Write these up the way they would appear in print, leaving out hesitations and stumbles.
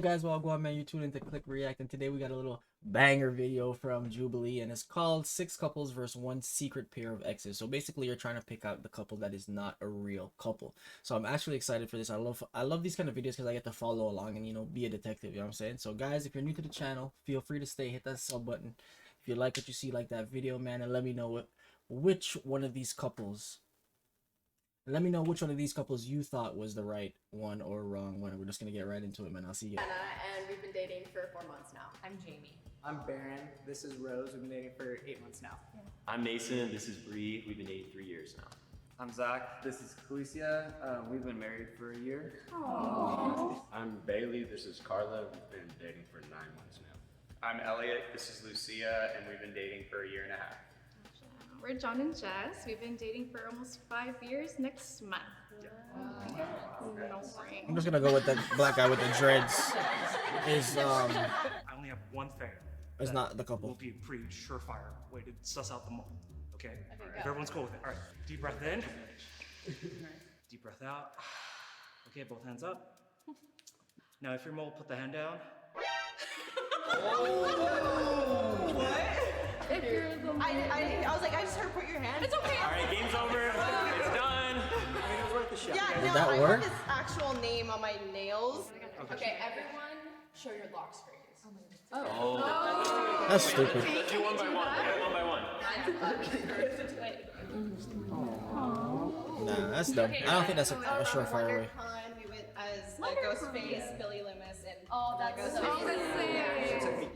Hey guys, welcome man. You tuned into Click React, and today we got a little banger video from Jubilee, and it's called 6 Couples versus 1 Secret Pair of Exes. So basically, you're trying to pick out the couple that is not a real couple. So I'm actually excited for this. I love these kind of videos because I get to follow along and be a detective. You know what I'm saying? So guys, if you're new to the channel, feel free to stay. Hit that sub button if you like what you see, like that video, man, and let me know which one of these couples. Let me know which one of these couples you thought was the right one or wrong one. We're just gonna get right into it, man. I'll see you. Anna, and we've been dating for 4 months now. I'm Jamie. I'm Baron. This is Rose. We've been dating for 8 months now. I'm Mason. This is Bree. We've been dating 3 years now. I'm Zach. This is Khaleesi. We've been married for a year. I'm Bailey. This is Carla. We've been dating for 9 months now. I'm Elliot. This is Lucia, and we've been dating for a year and a half. We're John and Jess. We've been dating for almost 5 years next month. I'm just gonna go with the black guy with the dreads. I only have one thing. It's not the Will couple. be a pretty surefire way to suss out the mole. Okay? If everyone's cool with it. All right. Deep breath in. Deep breath out. Okay, both hands up. Now, if you're mole, put the hand down. If you're the I was like, I just heard put your hand. It's okay. All right, game's over. It's done. Yeah, Did no, that I work? have his actual name on my nails. Okay, everyone, show your lock screens. That's stupid. Let's do one by one. One by one. Nah, that's dumb. I don't think that's a surefire way. WonderCon, we went as Ghostface, Billy Loomis, and That goes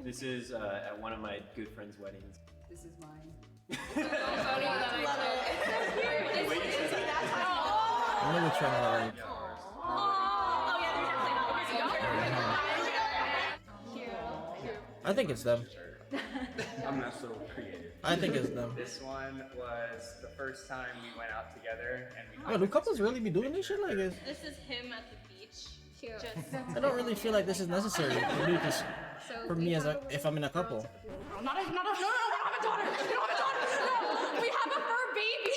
This is at one of my good friends' weddings. This is mine. I'm really trying to like. I think it's them. I'm not so creative. I think it's them. This one was the first time we went out together, and we Oh, do couples really be doing this shit like this? This is him at the beach. Just I don't really feel like this is necessary to do this for me as if I'm in a couple. no, we don't have a daughter. We don't have a daughter. No, we have a fur baby.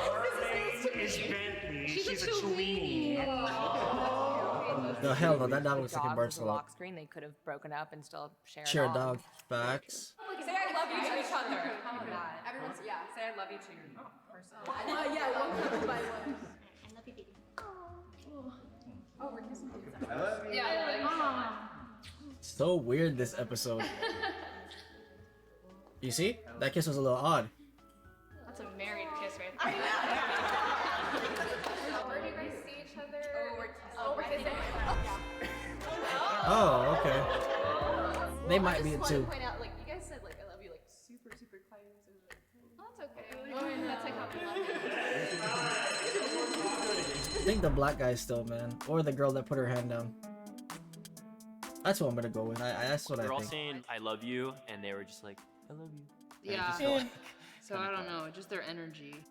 Her name is Bentley. She's a a Cellini. The hell no, that dog looks like a Dogs bird with a lock slot. screen, they could have broken up and still Share a dog. Facts. Say I love you to each other. How about that? Everyone's, say I love you to your person. One by one. I love you. So weird this episode. You see? That kiss was a little odd. That's a married kiss right there. Where do you guys see each other? We're kissing. Oh, okay. They might be it too. Point out, like, you guys said, like, I love you, like, super, super quiet. That's okay. That's like how we love it. I think the black guy still, man, or the girl that put her hand down. That's what I'm gonna go with. That's what They're I all think. saying "I love you," and they were just like, "I love you." And it Yeah. just felt like- So I don't know, just their energy.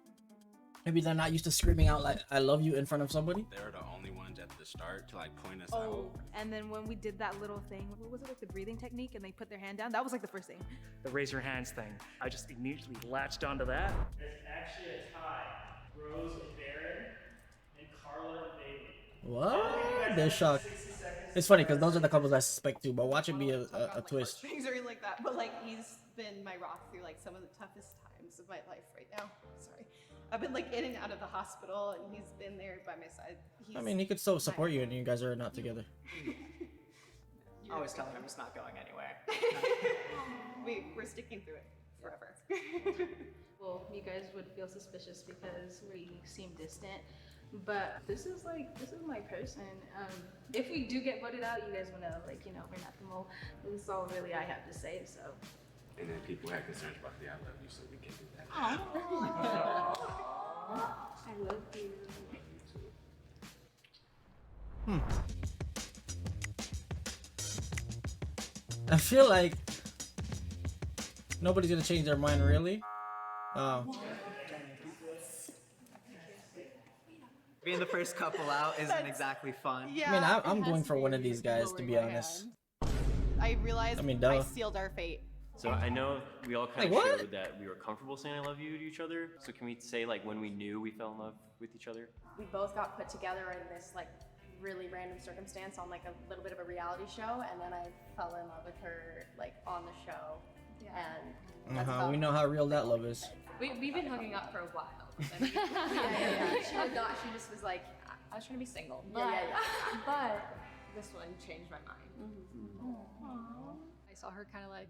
Maybe they're not used to screaming out like "I love you" in front of somebody. They're the only ones at the start to like point us Oh, out. and then when we did that little thing, what was it, like the breathing technique, and they put their hand down? That was like the first thing. The raise your hands thing. I just immediately latched onto that. There's actually a tie. Rose and Baron, and Carla and Bailey. What? They're shocked. It's funny because those are the couples I suspect too. But watch it be a twist. Things are like that, but like, he's been my rock through like some of the toughest times of my life right now. Sorry. I've been like in and out of the hospital, and he's been there by my side. I mean, he could still support you, and you guys are not together. I always tell him it's not going anywhere. we're sticking through it forever. Well, you guys would feel suspicious because we seem distant, but this is my person. If we do get voted out, you guys want to we're not the mole. This is all really I have to say. So. And then people had concerns about the "I love you," so we can do that. I love you. I feel like nobody's gonna change their mind, really. Oh. Being the first couple out isn't exactly fun. Yeah, I mean, it I'm has going to for be one of these guys, to lowering be my honest. hand. I realized I mean, I duh. sealed our fate. So I know we all kind Like, of what? showed that we were comfortable saying "I love you" to each other. So can we say like when we knew we fell in love with each other? We both got put together in this like really random circumstance on like a little bit of a reality show, and then I fell in love with her like on the show. And that's about We know how real that love is. we've been hooking up for a while. yeah. She did not. She just was like, I was trying to be single. But, but this one changed my mind. I saw her kind of like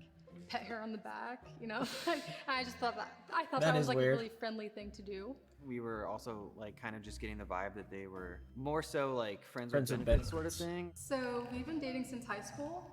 pet her on the back, you know. I just thought That that is was like weird. a really friendly thing to do. We were also like kind of just getting the vibe that they were more so like friends Friends with with benefits sort of thing. So we've been dating since high school.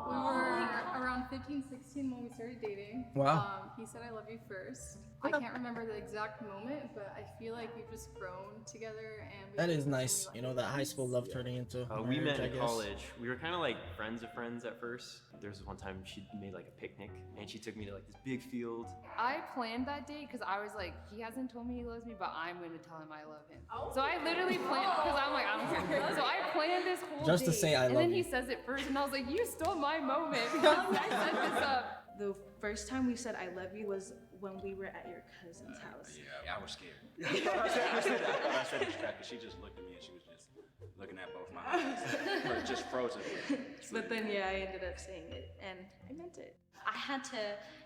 We were around 15, 16 when we started dating. Wow. He said I love you first. I can't remember the exact moment, but I feel like we've just grown together and That is nice. You know, that high school love turning into We marriage, met I in guess. college. We were kind of like friends of friends at first. There was one time she made like a picnic and she took me to like this big field. I planned that date because I was like, he hasn't told me he loves me, but I'm going to tell him I love him. So I literally planned, because I'm like, I don't care. So I planned this whole Just to date, say I and love then you. he says it first, and I was like, you stole my moment because I set this up. The first time we said I love you was when we were at your cousin's house. Yeah, I was scared. I said that because she just looked at me and she was just looking at both my eyes. Or just frozen. But then yeah, I ended up saying it and I meant it. I had to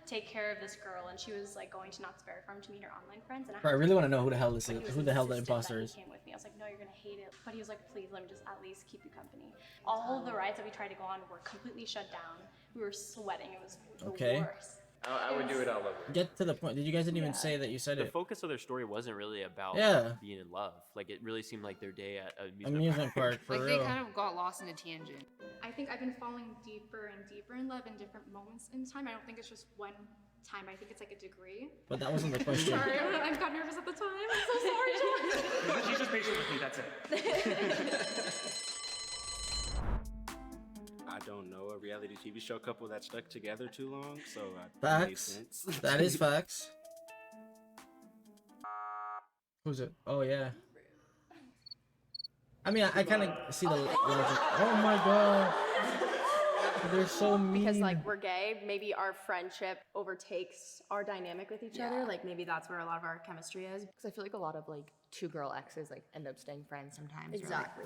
take care of this girl, and she was like going to Knott's Berry Farm to meet her online friends. And Bro, I really want to know who the hell this but is. he was Who the hell the insistent that imposter he is. Came with me. I was like, no, you're gonna hate it. But he was like, please, let me just at least keep you company. All of the rides that we tried to go on were completely shut down. We were sweating. It was the Okay. worst. I would do it all over. Get to the point. Did you guys didn't even say that you said The it? focus of their story wasn't really about Yeah. being in love. Like it really seemed like their day at Amusement park, for Like real. they kind of got lost in a tangent. I think I've been falling deeper and deeper in love in different moments in time. I don't think it's just one time. I think it's like a degree. But that wasn't the question. Sorry, I got nervous at the time. I'm so sorry, George. She's just patient with me, that's it. I don't know a reality TV show couple that stuck together too long, so that made Facts. sense. That is facts. Who's it? Oh yeah. I mean, I kind of see the logic. Oh my god. They're so mean. Because like we're gay, maybe our friendship overtakes our dynamic with each other. Like maybe that's where a lot of our chemistry is. Because I feel like a lot of like two girl exes like end up staying friends sometimes. right? Exactly.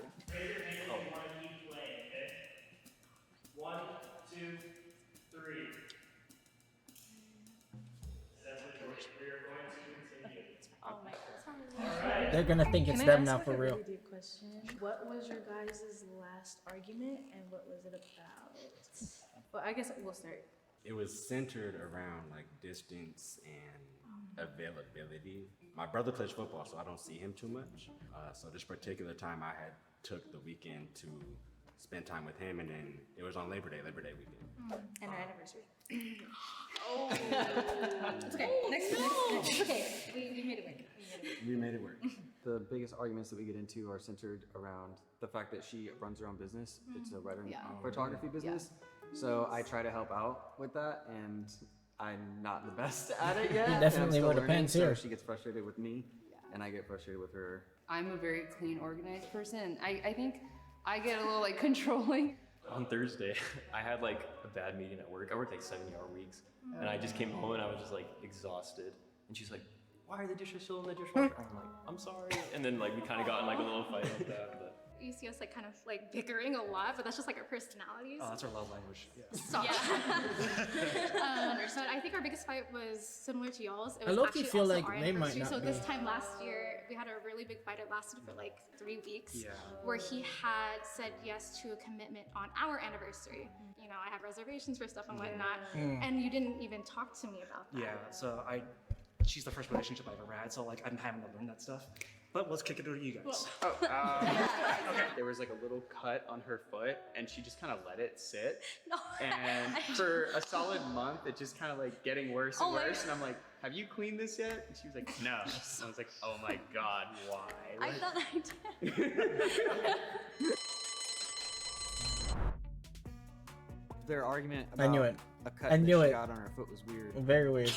One, two, three. Oh my god. They're gonna think it's Can I them ask, now like, for a real. really deep question? What was your guys' last argument and what was it about? Well, I guess we'll start. It was centered around like distance and availability. My brother plays football, so I don't see him too much. So this particular time, I had took the weekend to spend time with him, and then it was on Labor Day weekend. And our anniversary. Oh. It's okay. Next. It's okay. We made it work. We made it work. The biggest arguments that we get into are centered around the fact that she runs her own business. It's a wedding photography business. So I try to help out with that, and I'm not the best at it yet. You and I'm definitely still would learning, depend so here. she gets frustrated with me, and I get frustrated with her. I'm a very clean, organized person. I think I get a little like controlling. On Thursday, I had like a bad meeting at work. I worked like 70-hour weeks, and I just came home and I was just like exhausted. And she's like, "Why are the dishes still in the dishwasher?" I'm like, "I'm sorry." And then like we kind of got in like a little fight like that. But You see us like kind of like bickering a lot, but that's just like our personalities. Oh, that's our love language. Yeah. Stop. But I think our biggest fight was similar to y'all's. It I was low-key actually feel also like our they might anniversary. not So this be. time last year, we had a really big fight. It lasted for like 3 weeks. Yeah. Where he had said yes to a commitment on our anniversary. You know, I had reservations for stuff and whatnot, and you didn't even talk to me about that. Yeah, so she's the first relationship I've ever had, so like I'm having to learn that stuff. But let's kick it over to you guys. There was like a little cut on her foot, and she just kind of let it sit. No. And for a solid month, it just kind of like getting worse and worse. And I'm like, "Have you cleaned this yet?" And she was like, "No." And I was like, "Oh my god, why?" I thought I did. Their argument I about knew it. a cut I that knew she it. got on her foot was weird. Very weird.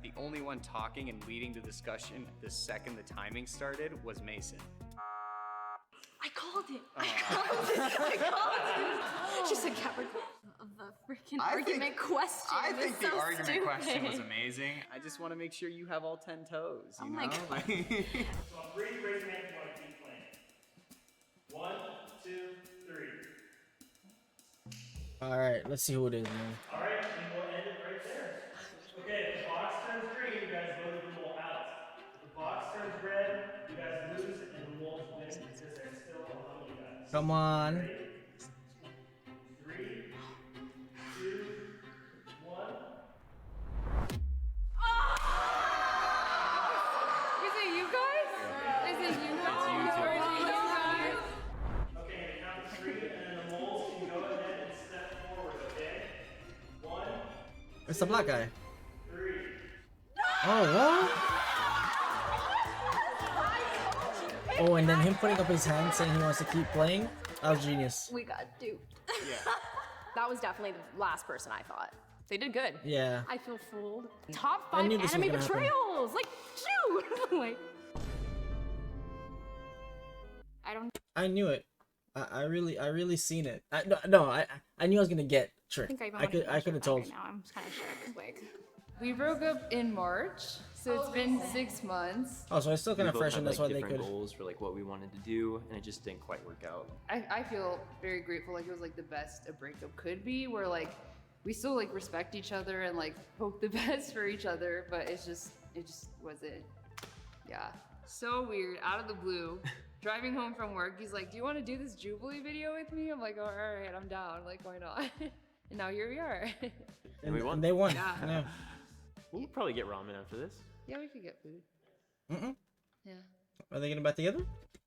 The only one talking and leading the discussion the second the timing started was Mason. I called it. Aw. I called it. I called it. She said Capricorn. The freaking I argument think- question. I was think the so argument question was stupid. amazing. I just want to make sure you have all 10 toes. You Oh my know? God. Like- So on three, raise your hand if you want to keep playing. 1, 2, 3. All right, let's see who it is, man. All right, and we'll end it right there. Okay, if the box turns green, you guys vote the mole out. If the box turns red, you guys lose, and the moles win because they're still among you guys. Come on. 3, 2, 1. Is it you guys? Is it you guys? It's you two. Or is it you guys? Okay, the count to 3, and then the moles can go ahead and step forward, okay? 1, It's the black guy. 3. Oh, what? Oh, and then him putting up his hand saying he wants to keep playing. That was genius. We got duped. That was definitely the last person I thought. They did good. Yeah. I feel fooled. Top I 5 knew this was anime gonna happen. betrayals! Like, shoot! Like, I don't I knew it. I really seen it. I knew I was gonna get tricked. think I even I want could to have told. right now. I'm kind of shook. Like, We broke up in March, so it's been 6 months. Oh, so I still kind We of both fresh, had, and that's like, why they different could. goals for like what we wanted to do, and it just didn't quite work out. I feel very grateful. Like it was like the best a breakup could be, where like we still like respect each other and like hope the best for each other, but it just wasn't. Yeah. So weird. Out of the blue. Driving home from work, he's like, "Do you want to do this Jubilee video with me?" I'm like, "Oh, all right, I'm down. Like, why not?" And now here we are. And we won. And they won. Yeah. Yeah. We'll probably get ramen after this. Yeah, we could get food. Mm-mm. Yeah. Are they getting back together?